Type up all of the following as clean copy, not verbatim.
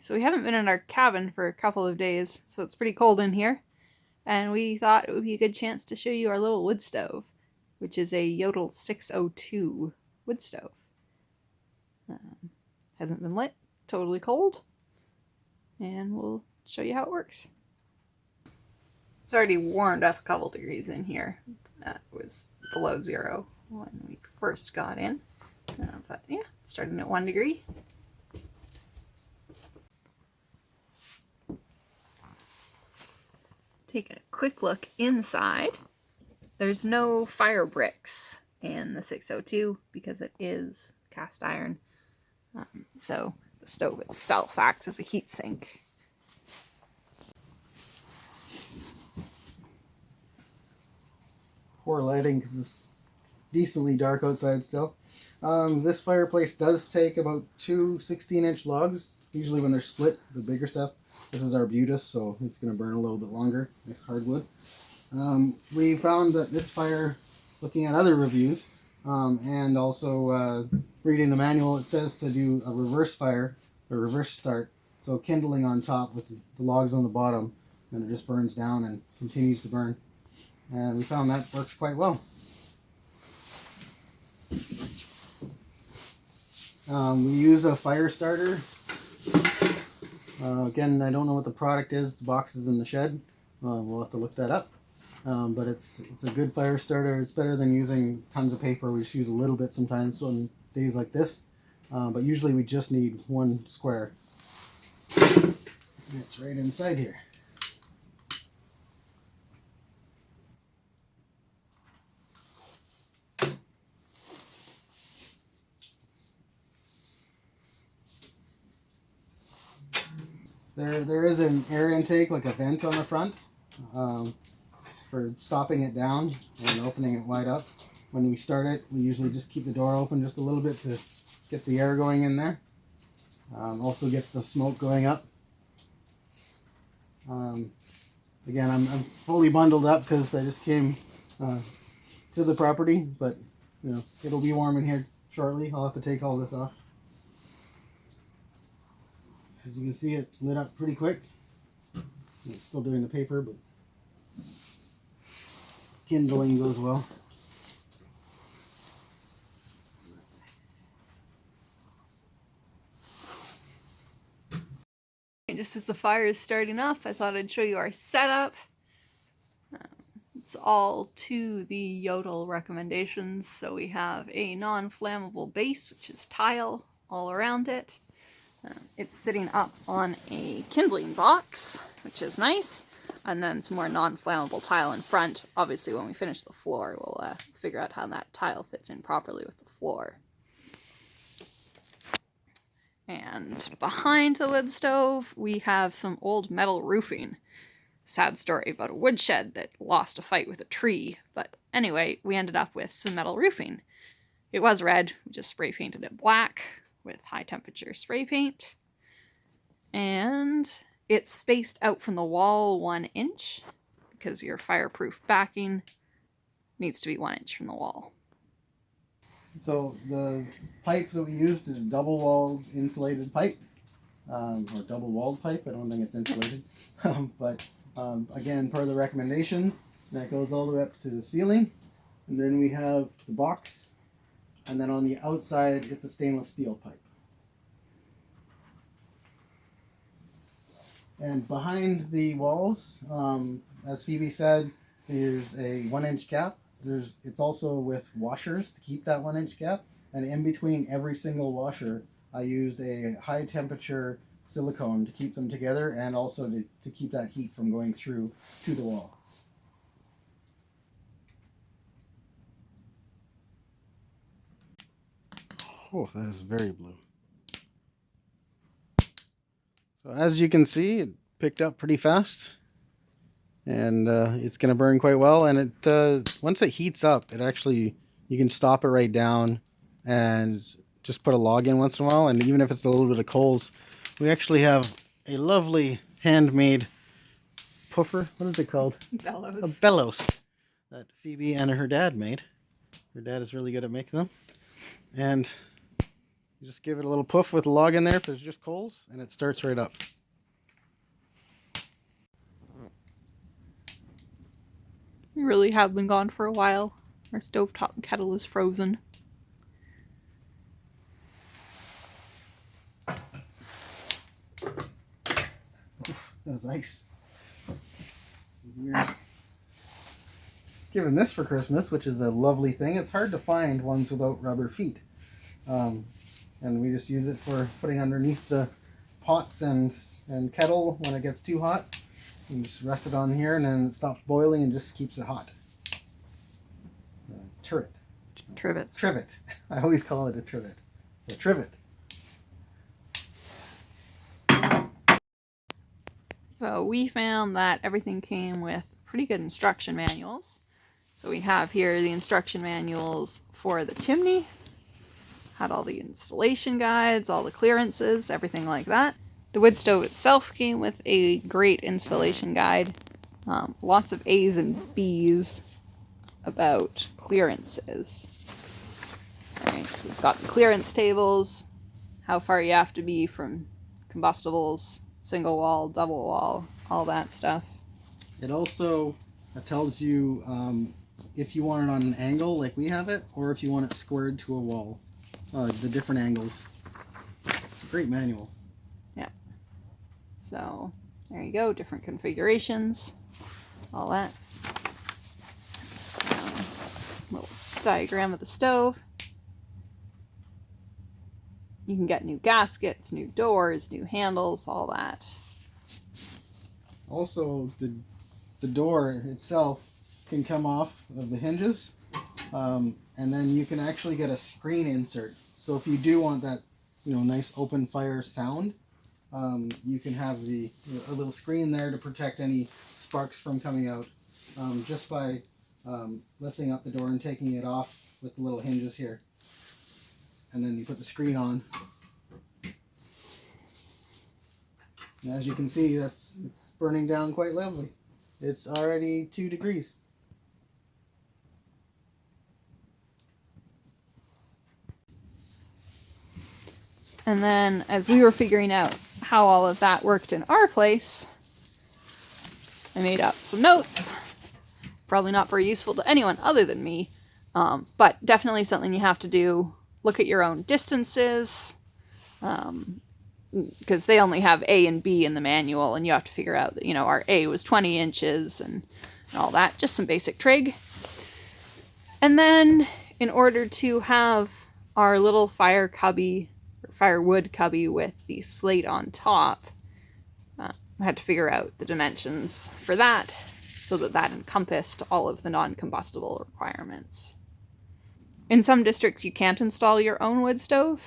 So we haven't been in our cabin for a couple of days, so it's pretty cold in here. And we thought it would be a good chance to show you our little wood stove, which is a Jøtul 602 wood stove. Hasn't been lit, totally cold, and we'll show you how it works. It's already warmed up a couple degrees in here. That was below 0 when we first got in. But yeah, starting at 1 degree. Take a quick look inside. There's no fire bricks in the 602 because it is cast iron. So the stove itself acts as a heat sink. Poor lighting because it's decently dark outside still. This fireplace does take about 2 16-inch logs, usually when they're split, the bigger stuff. This is arbutus, so it's going to burn a little bit longer. Nice hardwood. We found that this fire, looking at other reviews, and also reading the manual, it says to do a reverse fire, a reverse start. So kindling on top with the logs on the bottom, and it just burns down and continues to burn. And we found that works quite well. We use a fire starter. Again, I don't know what the product is. The box is in the shed. We'll have to look that up. But it's a good fire starter. It's better than using tons of paper. We just use a little bit sometimes on days like this. But usually we just need 1 square. And it's right inside here. There is an air intake, like a vent on the front, for stopping it down and opening it wide up. When we start it, we usually just keep the door open just a little bit to get the air going in there. Also gets the smoke going up. Again, I'm fully bundled up because I just came to the property, but you know, it'll be warm in here shortly. I'll have to take all this off. As you can see, it lit up pretty quick. It's still doing the paper, but kindling goes well. Just as the fire is starting up, I thought I'd show you our setup. It's all to the Jøtul recommendations. So we have a non-flammable base, which is tile all around it. It's sitting up on a kindling box, which is nice, and then some more non-flammable tile in front. Obviously, when we finish the floor, we'll figure out how that tile fits in properly with the floor. And behind the wood stove, we have some old metal roofing. Sad story about a woodshed that lost a fight with a tree, but anyway, we ended up with some metal roofing. It was red, we just spray painted it black with high temperature spray paint, and it's spaced out from the wall 1 inch because your fireproof backing needs to be 1 inch from the wall. So the pipe that we used is double-walled insulated pipe, or double-walled pipe. I don't think it's insulated, but again, per the recommendations, that goes all the way up to the ceiling. And then we have the box. And then on the outside, it's a stainless steel pipe. And behind the walls, as Phoebe said, there's a 1 inch gap. It's also with washers to keep that 1 inch gap. And in between every single washer, I used a high temperature silicone to keep them together and also to keep that heat from going through to the wall. Oh, that is very blue. So as you can see, it picked up pretty fast, and it's going to burn quite well. And it once it heats up, it actually, you can stop it right down and just put a log in once in a while. And even if it's a little bit of coals, we actually have a lovely handmade puffer. What is it called? Bellows. A bellows that Phoebe and her dad made. Her dad is really good at making them. And You just give it a little puff with the log in there if there's just coals, and it starts right up. We really have been gone for a while. Our stovetop kettle is frozen. That was ice. We're given this for Christmas, which is a lovely thing. It's hard to find ones without rubber feet. And we just use it for putting underneath the pots and kettle when it gets too hot. You just rest it on here and then it stops boiling and just keeps it hot. Trivet. Trivet. I always call it a trivet. It's a trivet. So we found that everything came with pretty good instruction manuals. So we have here the instruction manuals for the chimney. Had all the installation guides, all the clearances, everything like that. The wood stove itself came with a great installation guide. Lots of A's and B's about clearances. Alright, so it's got the clearance tables, how far you have to be from combustibles, single wall, double wall, all that stuff. It also tells you if you want it on an angle like we have it, or if you want it squared to a wall. The different angles. It's a great manual. Yeah. So, there you go, different configurations, all that. Little diagram of the stove. You can get new gaskets, new doors, new handles, all that. Also, the door itself can come off of the hinges, and then you can actually get a screen insert. So if you do want that, nice open fire sound, you can have a little screen there to protect any sparks from coming out, just by lifting up the door and taking it off with the little hinges here. And then you put the screen on. And as you can see, it's burning down quite lovely. It's already 2 degrees. And then, as we were figuring out how all of that worked in our place, I made up some notes. Probably not very useful to anyone other than me, but definitely something you have to do. Look at your own distances, because they only have A and B in the manual, and you have to figure out that, our A was 20 inches and all that. Just some basic trig. And then, in order to have our little firewood cubby with the slate on top, I had to figure out the dimensions for that so that encompassed all of the non-combustible requirements. In some districts you can't install your own wood stove.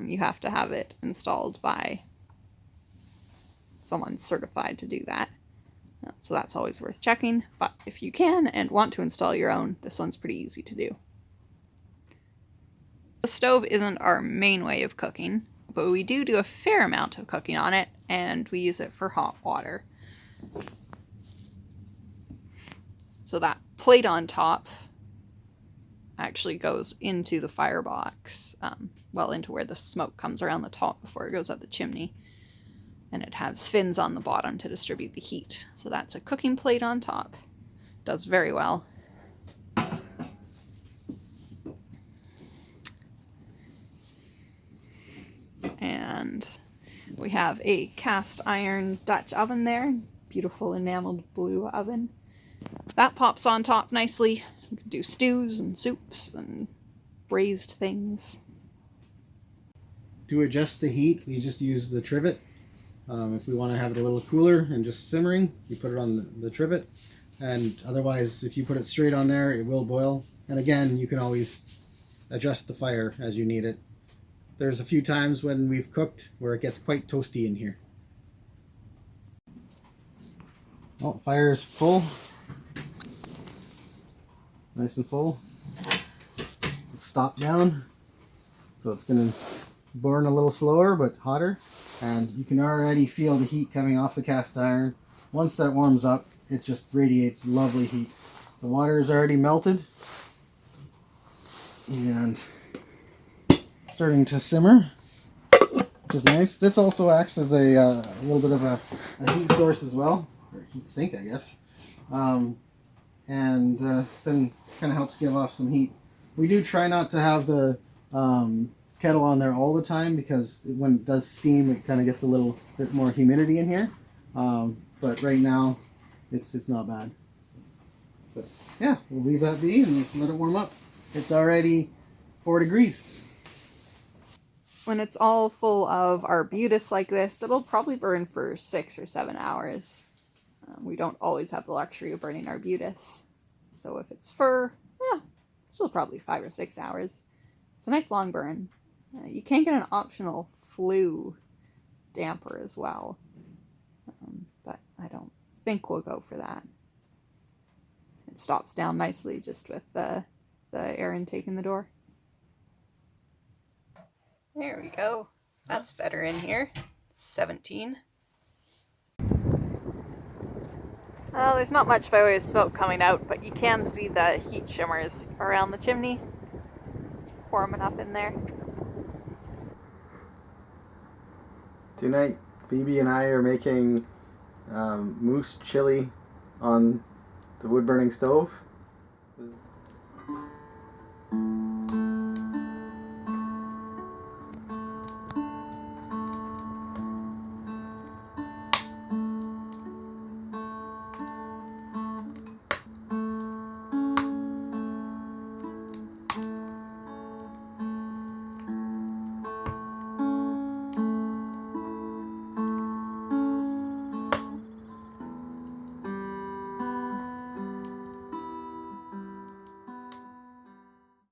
You have to have it installed by someone certified to do that. So that's always worth checking, but if you can and want to install your own, this one's pretty easy to do. The stove isn't our main way of cooking, but we do a fair amount of cooking on it, and we use it for hot water. So that plate on top actually goes into the firebox, into where the smoke comes around the top before it goes up the chimney. And it has fins on the bottom to distribute the heat. So that's a cooking plate on top. Does very well. And we have a cast iron Dutch oven there. Beautiful enameled blue oven. That pops on top nicely. You can do stews and soups and braised things. To adjust the heat, we just use the trivet. If we want to have it a little cooler and just simmering, you put it on the trivet. And otherwise, if you put it straight on there, it will boil. And again, you can always adjust the fire as you need it. There's a few times when we've cooked where it gets quite toasty in here. Oh, fire is full. Nice and full. It's stopped down. So it's going to burn a little slower but hotter. And you can already feel the heat coming off the cast iron. Once that warms up, it just radiates lovely heat. The water is already melted. And starting to simmer. which is nice. This also acts as a little bit of a heat source as well, or heat sink, I guess. And then kind of helps give off some heat. We do try not to have the kettle on there all the time because when it does steam, it kind of gets a little bit more humidity in here. But right now, it's not bad. But yeah, we'll leave that be and let it warm up. It's already 4 degrees. When it's all full of arbutus like this, it'll probably burn for 6 or 7 hours. We don't always have the luxury of burning arbutus. So if it's fir, yeah, still probably 5 or 6 hours. It's a nice long burn. You can get an optional flue damper as well. But I don't think we'll go for that. It stops down nicely just with the air intake in the door. There we go. That's better in here. 17. Well, there's not much by way of smoke coming out, but you can see the heat shimmers around the chimney warming up in there. Tonight, Phoebe and I are making moose chili on the wood-burning stove.